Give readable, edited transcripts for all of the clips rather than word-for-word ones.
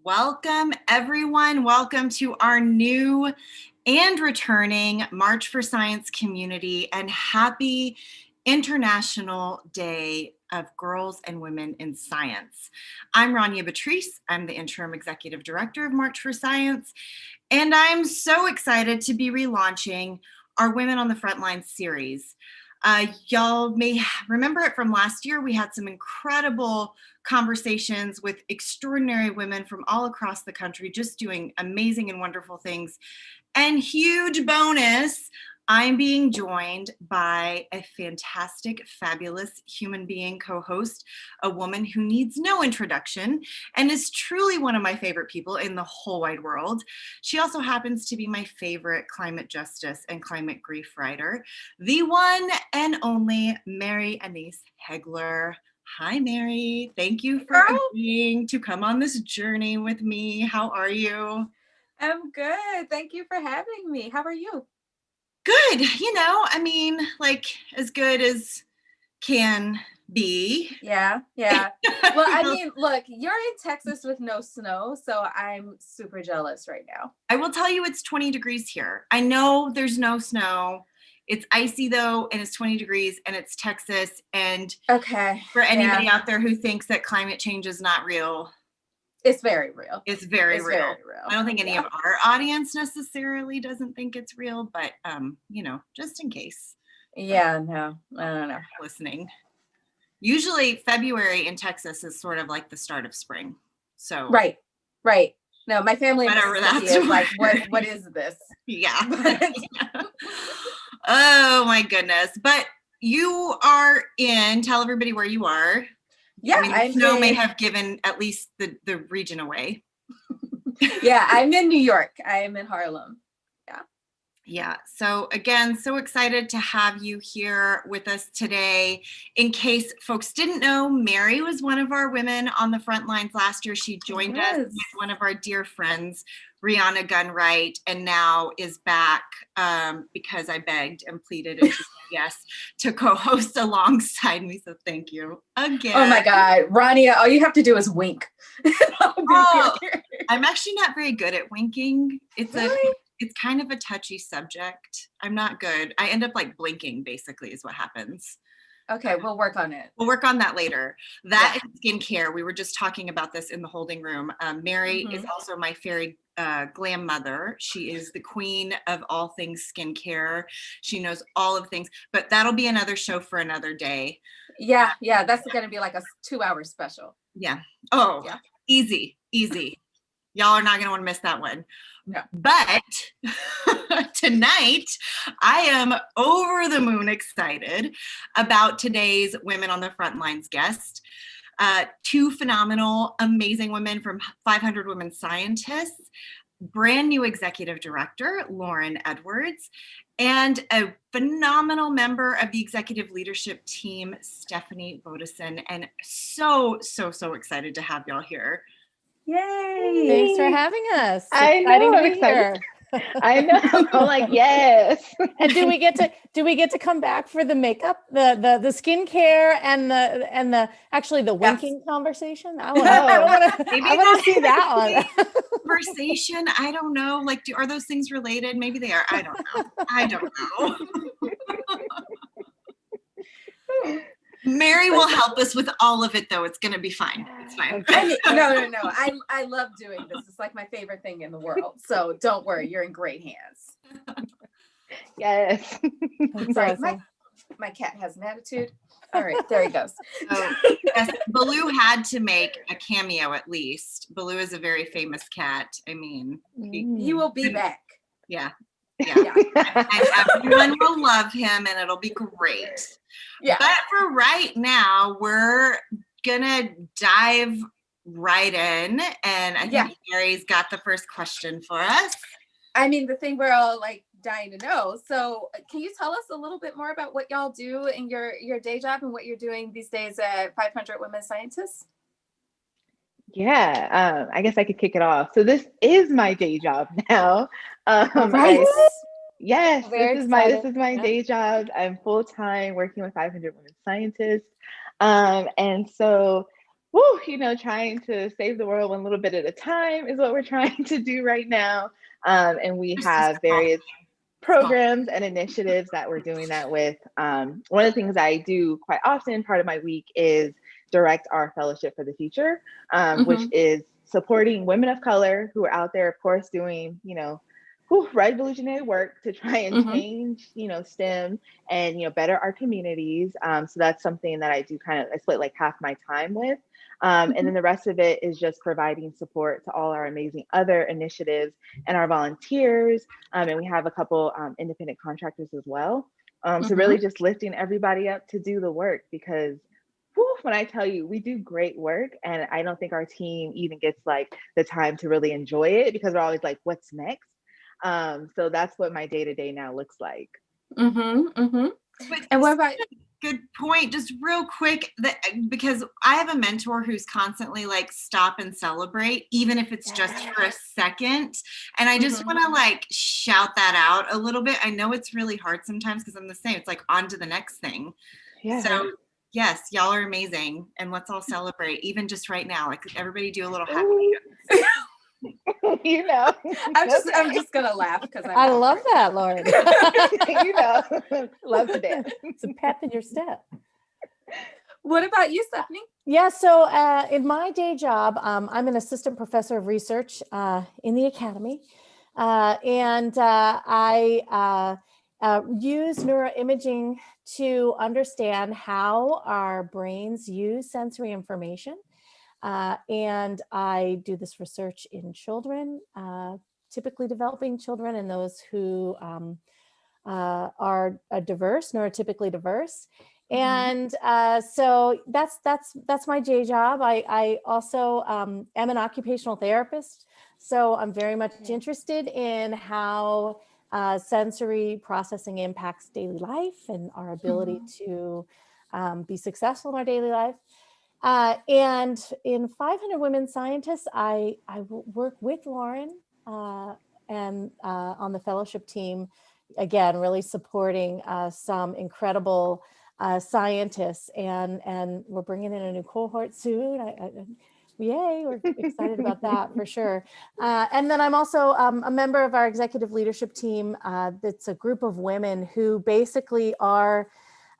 Welcome, everyone. Welcome to our new and returning March for Science community, and happy International Day of Girls and Women in Science. I'm Rania Batrice. I'm the Interim Executive Director of March for Science, and I'm so excited to be relaunching our Women on the Frontline series. Y'all may remember it from last year. We had some incredible conversations with extraordinary women from all across the country, just doing amazing and wonderful things. And huge bonus, I'm being joined by a fantastic, fabulous human being co-host, a woman who needs no introduction and is truly one of my favorite people in the whole wide world. She also happens to be my favorite climate justice and climate grief writer, the one and only Annaise Heglar. Hi, Mary. Thank you for agreeing to come on this journey with me. How are you? I'm good. Thank you for having me. How are you? Good. Like as good as can be. Yeah. Well, I mean, look, you're in Texas with no snow, so I'm super jealous right now. I will tell you it's 20 degrees here. I know there's no snow. It's icy though, and it's 20 degrees, and it's Texas. And okay, for anybody out there who thinks that climate change is not real, it's very real. It's very real. I don't think any of our audience necessarily doesn't think it's real, but just in case. Yeah, no, I don't know. Listening. Usually February in Texas is sort of like the start of spring. So right. No, my family is like, what is this? Yeah. Oh my goodness. But you are tell everybody where you are. Yeah, snow may have given at least the region away. Yeah, I'm in New York. I am in Harlem. Yeah. So again, so excited to have you here with us today. In case folks didn't know, Mary was one of our women on the front lines last year. She joined us with one of our dear friends, Rania Gunright, and now is back because I begged and pleaded and she said yes to co-host alongside me. So thank you again. Oh my God, Rania, all you have to do is wink. I'm actually not very good at winking. It's kind of a touchy subject. I'm not good. I end up like blinking, basically, is what happens. Okay, we'll work on it. We'll work on that later. That is skincare. We were just talking about this in the holding room. Mary is also my fairy glam mother. She is the queen of all things skincare. She knows all of things, but that'll be another show for another day. Yeah, that's going to be like a 2-hour special. Yeah. Oh, yeah. Easy. Y'all are not going to want to miss that one. No. But tonight, I am over the moon excited about today's Women on the Frontlines guest. Two phenomenal, amazing women from 500 Women Scientists, brand new executive director, Lauren Edwards, and a phenomenal member of the executive leadership team, Stefanie Bodison. And so excited to have y'all here. Yay! Thanks for having us. I know, I'm excited. I know. I'm like, yes. And do we get to come back for the makeup, the skincare, and the actually the winking conversation? I want to see that one. Conversation. I don't know. Like, are those things related? Maybe they are. I don't know. Mary will help us with all of it, though. It's going to be fine. It's fine. No. I love doing this. It's like my favorite thing in the world. So don't worry. You're in great hands. Yes. Sorry, awesome. My cat has an attitude. All right, there he goes. So, yes, Baloo had to make a cameo at least. Baloo is a very famous cat. I mean, he will be back. Yeah. And everyone will love him and it'll be great. Yeah. But for right now, we're gonna dive right in, and I think Mary's got the first question for us. I mean, the thing we're all like dying to know. So can you tell us a little bit more about what y'all do in your day job and what you're doing these days at 500 Women Scientists? Yeah, I guess I could kick it off. So this is my day job now. Right. Yes, this is my day job. I'm full-time working with 500 Women Scientists. And so trying to save the world one little bit at a time is what we're trying to do right now. And we have various programs and initiatives that we're doing that with. One of the things I do quite often, part of my week, is direct our Fellowship for the Future, which is supporting women of color who are out there, of course, doing, revolutionary work to try and change, STEM and, better our communities. So that's something that I do I split like half my time with. And then the rest of it is just providing support to all our amazing other initiatives and our volunteers. And we have a couple independent contractors as well. So really just lifting everybody up to do the work, because when I tell you, we do great work, and I don't think our team even gets like the time to really enjoy it, because we're always like, what's next? So that's what my day-to-day now looks like. And what about good point, just real quick, because I have a mentor who's constantly like, stop and celebrate, even if it's just for a second, and I just want to like shout that out a little bit. I know it's really hard sometimes because I'm the same, it's like on to the next thing. So yes, y'all are amazing, and let's all celebrate, even just right now. Like, everybody do a little happy I'm just gonna laugh because I love that, Lauren. Love to dance. It's a pep in your step. What about you, Stefanie? Yeah, so in my day job, I'm an assistant professor of research in the academy, and I use neuroimaging to understand how our brains use sensory information. And I do this research in children, typically developing children, and those who are diverse, neurotypically diverse. And so that's my day job. I also am an occupational therapist, so I'm very much interested in how sensory processing impacts daily life and our ability to be successful in our daily life. And in 500 Women Scientists, I work with Lauren and on the fellowship team, again, really supporting some incredible scientists, and we're bringing in a new cohort soon. Yay, we're excited about that for sure. And then I'm also a member of our executive leadership team. That's a group of women who basically are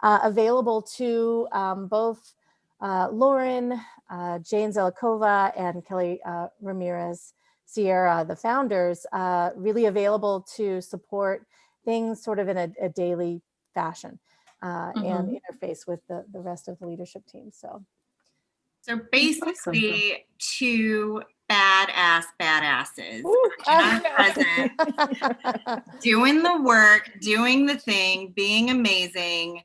available to both Lauren, Jane Zelikova, and Kelly Ramirez Sierra, the founders, really available to support things sort of in a daily fashion and interface with the rest of the leadership team. So basically, two badasses present, doing the work, doing the thing, being amazing.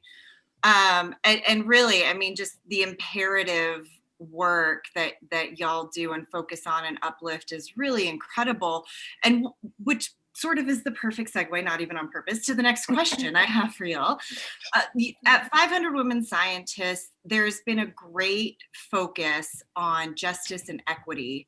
And really, I mean, just the imperative work that y'all do and focus on and uplift is really incredible, and which sort of is the perfect segue, not even on purpose, to the next question I have for y'all. At 500 Women Scientists, there's been a great focus on justice and equity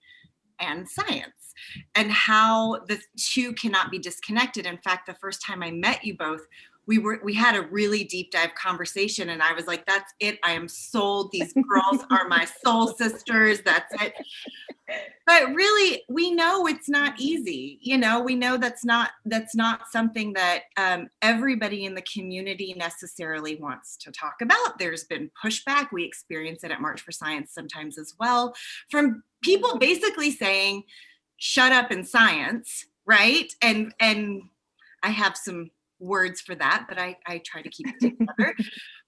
and science, and how the two cannot be disconnected. In fact, the first time I met you both, we had a really deep dive conversation, and I was like, that's it, I am sold. These girls are my soul sisters. That's it. But really, we know it's not easy. We know that's not something that everybody in the community necessarily wants to talk about. There's been pushback. We experience it at March for Science sometimes as well, from people basically saying, shut up in science, right? And I have some words for that, but I try to keep it together.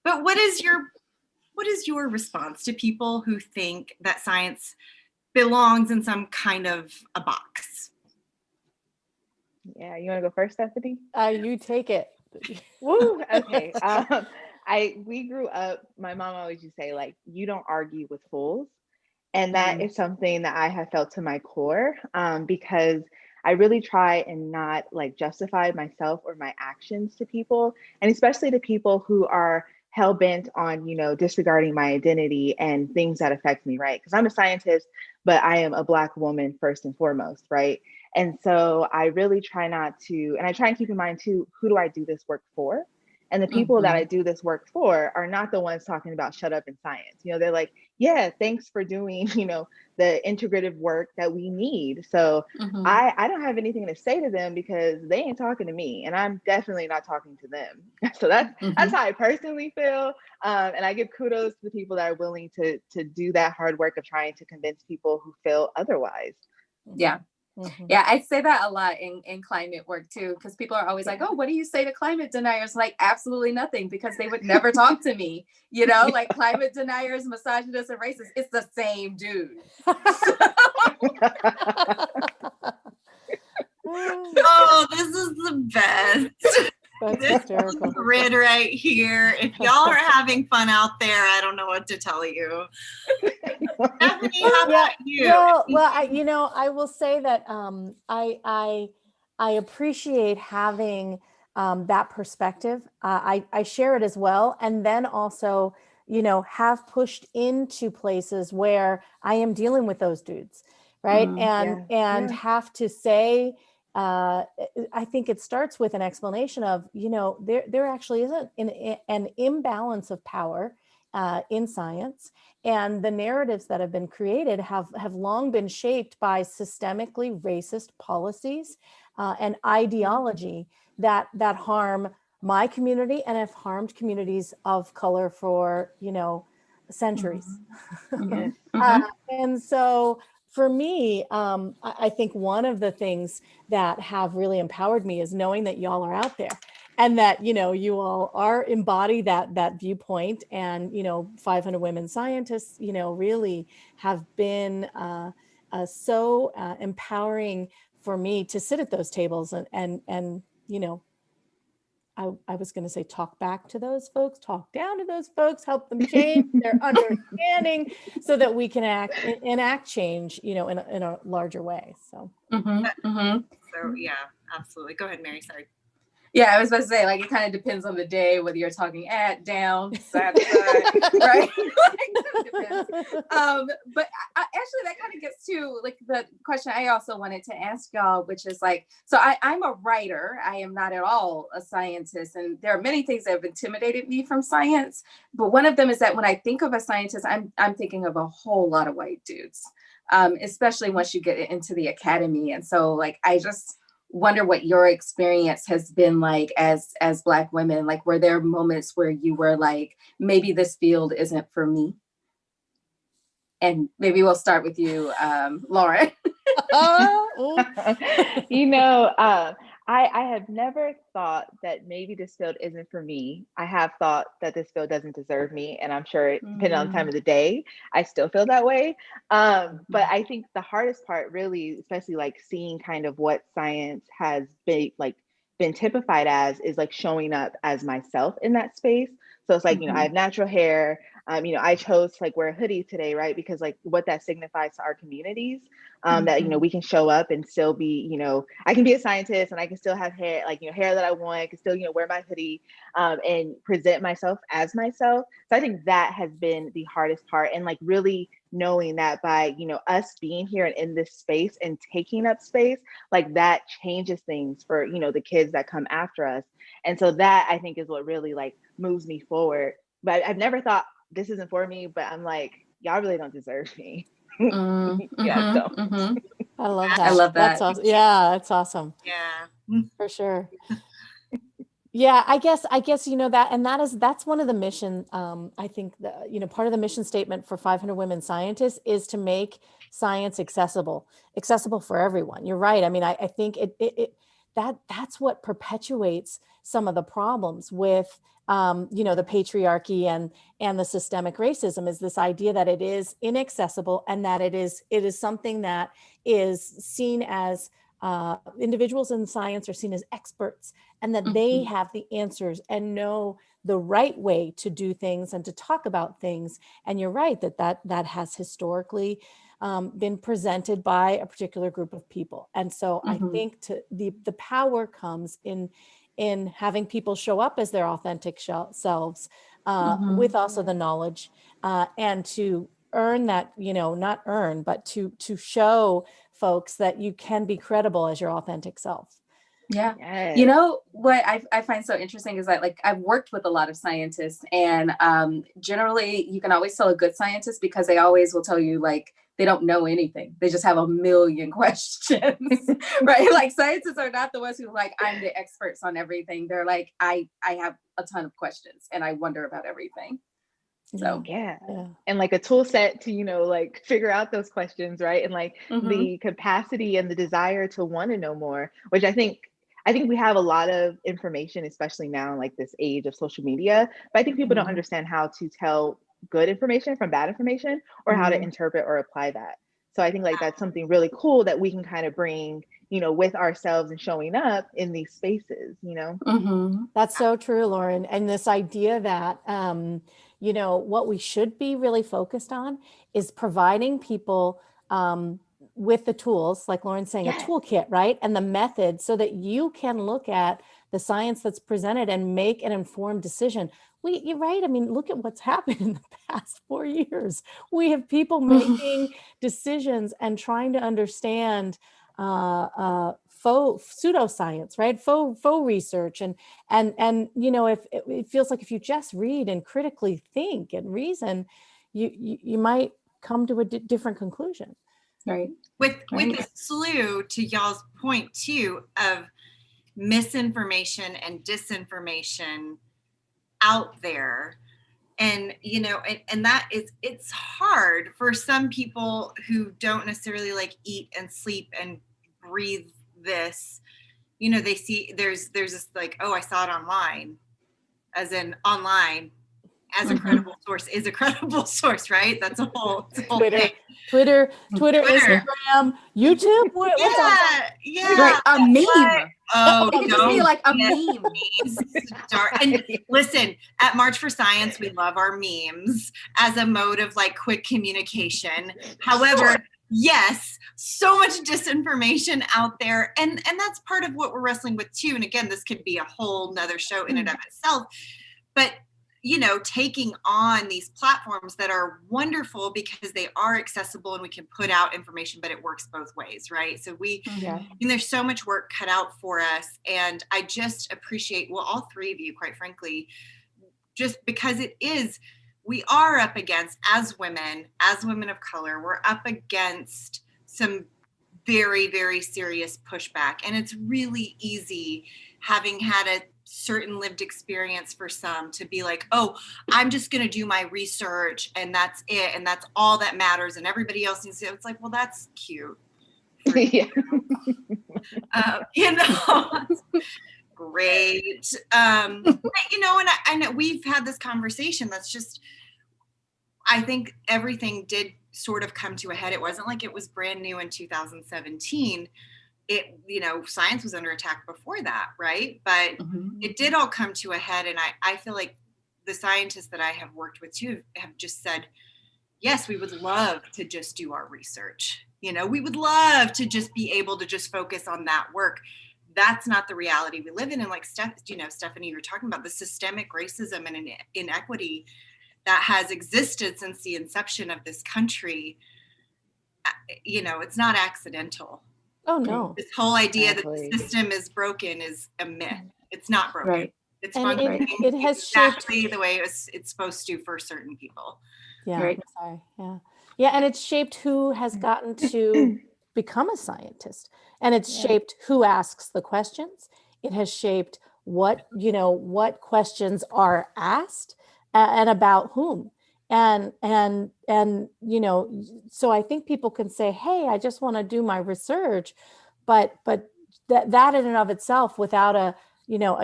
But what is your response to people who think that science belongs in some kind of a box? Yeah, you want to go first, Stefanie? You take it. Woo. Okay. We grew up, my mom always used to say, like, you don't argue with fools. And that is something that I have felt to my core, because I really try and not like justify myself or my actions to people, and especially to people who are hell bent on, disregarding my identity and things that affect me, right? Because I'm a scientist, but I am a Black woman first and foremost, right? And so I really try not to, and I try and keep in mind too, who do I do this work for? And the people that I do this work for are not the ones talking about shut up in science. You know, they're like, yeah, thanks for doing, you know, the integrative work that we need. So I don't have anything to say to them because they ain't talking to me, and I'm definitely not talking to them. So that's how I personally feel. And I give kudos to the people that are willing to do that hard work of trying to convince people who feel otherwise. Yeah. Yeah, I say that a lot in climate work too, because people are always like, oh, what do you say to climate deniers? Like, absolutely nothing, because they would never talk to me. You know, like climate deniers, misogynists, and racists, it's the same dude. Oh, this is the best. That's This hysterical. grid right here. If y'all are having fun out there, I don't know what to tell you. Stephanie, how about you? Well, I will say that I appreciate having that perspective. I share it as well, and then also, have pushed into places where I am dealing with those dudes, right? And have to say, I think it starts with an explanation of, there actually isn't an imbalance of power in science, and the narratives that have been created have long been shaped by systemically racist policies and ideology that harm my community and have harmed communities of color for centuries. And so for me, I think one of the things that have really empowered me is knowing that y'all are out there, and that you all are embody that viewpoint, and 500 women scientists really have been so empowering for me to sit at those tables and I was going to say talk back to those folks, talk down to those folks, help them change their understanding so that we can enact change, in a larger way. So. So yeah, absolutely. Go ahead, Mary. Sorry. Yeah, I was about to say, like, it kind of depends on the day, whether you're talking at, down, side to side, right? It depends. But actually, that kind of gets to like the question I also wanted to ask y'all, which is like, so I'm a writer. I am not at all a scientist, and there are many things that have intimidated me from science. But one of them is that when I think of a scientist, I'm thinking of a whole lot of white dudes, especially once you get into the academy. And so, like, I just wonder what your experience has been like as Black women. Like, were there moments where you were like, maybe this field isn't for me? And maybe we'll start with you, Lauren. I have never thought that maybe this field isn't for me. I have thought that this field doesn't deserve me. And I'm sure, depending on the time of the day, I still feel that way. But I think the hardest part really, especially like seeing kind of what science has been typified as, is like showing up as myself in that space. So it's like, I have natural hair. I chose to like wear a hoodie today, right? Because like what that signifies to our communities, that, we can show up and still be, I can be a scientist and I can still have hair, like, hair that I want. I can still, wear my hoodie and present myself as myself. So I think that has been the hardest part. And like really knowing that by, us being here and in this space and taking up space, like that changes things for, the kids that come after us. And so that I think is what really like moves me forward. But I've never thought this isn't for me, but I'm like, y'all really don't deserve me. I love that. I love that. That's awesome. Yeah, that's awesome. Yeah, for sure. Yeah, I guess that's one of the mission. I think part of the mission statement for 500 Women Scientists is to make science accessible for everyone. You're right. I mean, I think that's what perpetuates some of the problems with the patriarchy and the systemic racism, is this idea that it is inaccessible and that it is something that is seen as individuals in science are seen as experts, and that they have the answers and know the right way to do things and to talk about things. And you're right that has historically been presented by a particular group of people. And so I think the power comes in having people show up as their authentic selves, with also the knowledge and to earn that, not earn, but to show folks that you can be credible as your authentic self. Yeah. Yes. You know, what I find so interesting is that, like, I've worked with a lot of scientists, and generally you can always tell a good scientist because they always will tell you, like, they don't know anything. They just have a million questions, right? Like, scientists are not the ones who like, I'm the experts on everything. They're like, I have a ton of questions and I wonder about everything. So Yeah. Yeah. And like a tool set to, like figure out those questions, right? And like the capacity and the desire to want to know more, which I think we have a lot of information, especially now in like this age of social media. But I think people don't understand how to tell good information from bad information, or how to interpret or apply that. So I think like that's something really cool that we can kind of bring, with ourselves and showing up in these spaces, That's so true, Lauren. And this idea that, what we should be really focused on is providing people with the tools, like Lauren's saying, a toolkit, right? And the method so that you can look at the science that's presented and make an informed decision. You're right. I mean, look at what's happened in the past 4 years. We have people making decisions and trying to understand faux pseudoscience, right? Faux research, and if it feels like if you just read and critically think and reason, you might come to a different conclusion. Right. With a slew, to y'all's point too, of misinformation and disinformation out there. And and that is, it's hard for some people who don't necessarily like eat and sleep and breathe this. They see there's this like, oh, I saw it online, as in online as a credible source is a credible source, right? That's a whole thing. Twitter, Instagram, YouTube. What's on? Yeah. Right. A meme. Oh, it can just be like a meme. And listen, at March for Science, we love our memes as a mode of like quick communication. However, yes, so much disinformation out there. And that's part of what we're wrestling with too. And again, this could be a whole nother show in and of itself. But taking on these platforms that are wonderful because they are accessible and we can put out information, but it works both ways, right? So there's so much work cut out for us. And I just appreciate, well, all three of you, quite frankly, just because we are up against, as women of color, we're up against some very, very serious pushback. And it's really easy, having had a certain lived experience for some, to be like, oh, I'm just going to do my research and that's it. And that's all that matters. And everybody else needs to. It's like, well, that's cute. Yeah. Great. And I know we've had this conversation. That's just, I think everything did sort of come to a head. It wasn't like it was brand new in 2017. Science was under attack before that, right? But it did all come to a head. And I feel like the scientists that I have worked with too have just said, yes, we would love to just do our research. We would love to just be able to just focus on that work. That's not the reality we live in. And like Stefanie, you were talking about the systemic racism and inequity that has existed since the inception of this country. It's not accidental. Oh no! This whole idea that the system is broken is a myth. It's not broken. Right. It's functioning it has exactly shaped the way it's supposed to for certain people. Yeah. Right. Sorry. Yeah. Yeah, and it's shaped who has gotten to become a scientist, and it's shaped who asks the questions. It has shaped what questions are asked and about whom. And so I think people can say, hey, I just want to do my research, but that in and of itself, without a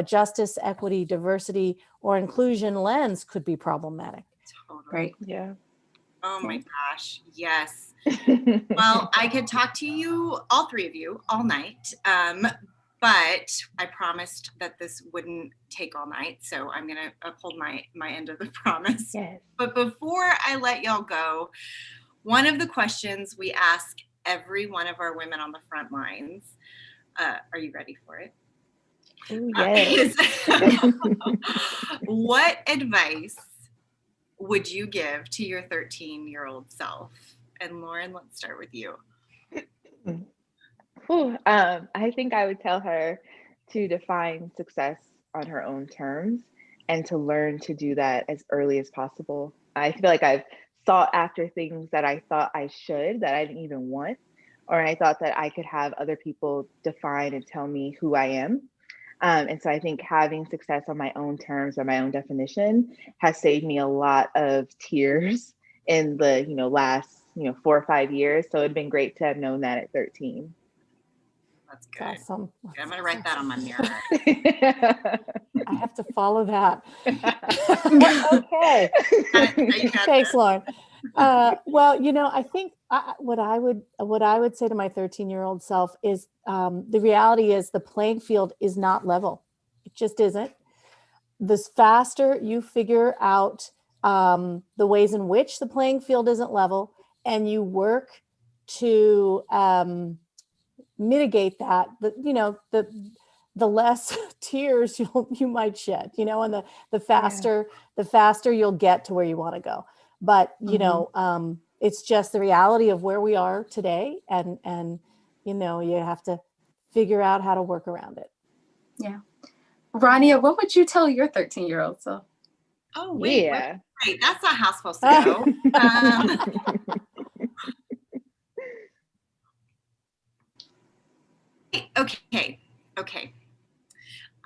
justice, equity, diversity, or inclusion lens, could be problematic. Totally. Right. Yeah. Oh my gosh, yes. Well, I could talk to you, all three of you, all night. But I promised that this wouldn't take all night, so I'm going to uphold my end of the promise. Yes. But before I let y'all go, one of the questions we ask every one of our women on the front lines, are you ready for it? Ooh, yes. What advice would you give to your 13-year-old self? And Lauren, let's start with you. I think I would tell her to define success on her own terms and to learn to do that as early as possible. I feel like I've sought after things that I thought I should, that I didn't even want, or I thought that I could have other people define and tell me who I am. And so I think having success on my own terms or my own definition has saved me a lot of tears in the last 4 or 5 years. So it'd been great to have known that at 13. That's good. Awesome. Okay, I'm gonna write that on my mirror. I have to follow that. Okay. Thanks, Lauren. Well, I think what I would say to my 13-year-old self is the reality is the playing field is not level. It just isn't. The faster you figure out the ways in which the playing field isn't level, and you work to mitigate that, the less tears you might shed, and the faster you'll get to where you want to go. But it's just the reality of where we are today, and you have to figure out how to work around it. Yeah. Rania, what would you tell your 13-year-old self? Oh wait, wait, that's not how it's supposed to go. Okay.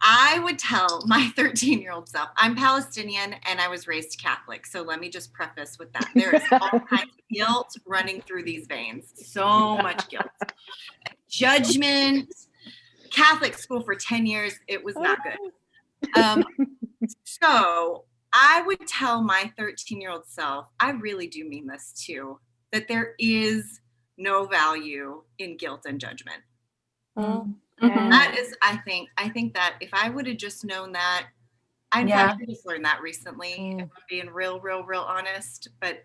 I would tell my 13-year-old self, I'm Palestinian and I was raised Catholic. So let me just preface with that. There is all kinds of guilt running through these veins. So much guilt. Judgment. Catholic school for 10 years. It was not good. So I would tell my 13-year-old self, I really do mean this too, that there is no value in guilt and judgment. That is, I think that if I would have just known that, I just learned that recently, if I'm being real honest. But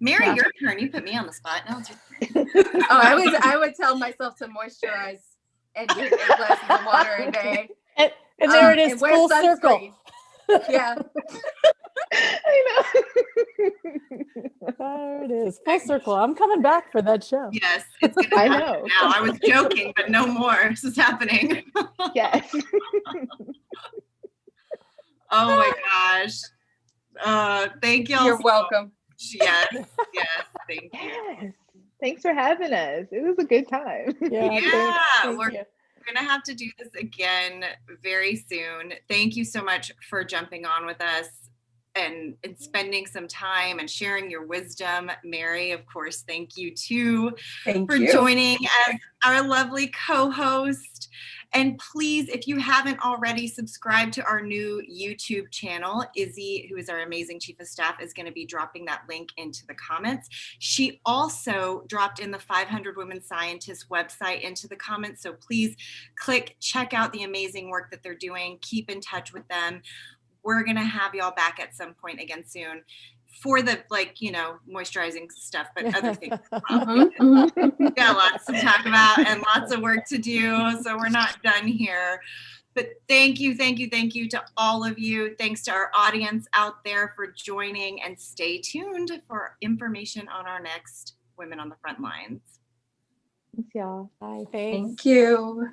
Mary, your turn. You put me on the spot. No, it's your turn. I would tell myself to moisturize and drink 8 glasses of water a day. And there it is, full circle. Yeah. I know. There it is, full circle. I'm coming back for that show. Yes, it's gonna happen now. I was joking, but no more. This is happening. Yes. Oh my gosh. Thank y'all. You're welcome. Yes, thank you. Yes. Thanks for having us. It was a good time. Thank we're you. gonna have to do this again very soon. Thank you so much for jumping on with us and spending some time and sharing your wisdom. Mary, of course, thank you too for joining as our lovely co-host. And please, if you haven't already, subscribe to our new YouTube channel. Izzy, who is our amazing chief of staff, is going to be dropping that link into the comments. She also dropped in the 500 Women Scientists website into the comments. So please check out the amazing work that they're doing. Keep in touch with them. We're going to have y'all back at some point again soon for the moisturizing stuff, but other things as well. We've got lots to talk about and lots of work to do, so we're not done here. But thank you to all of you. Thanks to our audience out there for joining, and stay tuned for information on our next Women on the Front Lines. Thanks, y'all. Bye. Thanks. Thank you.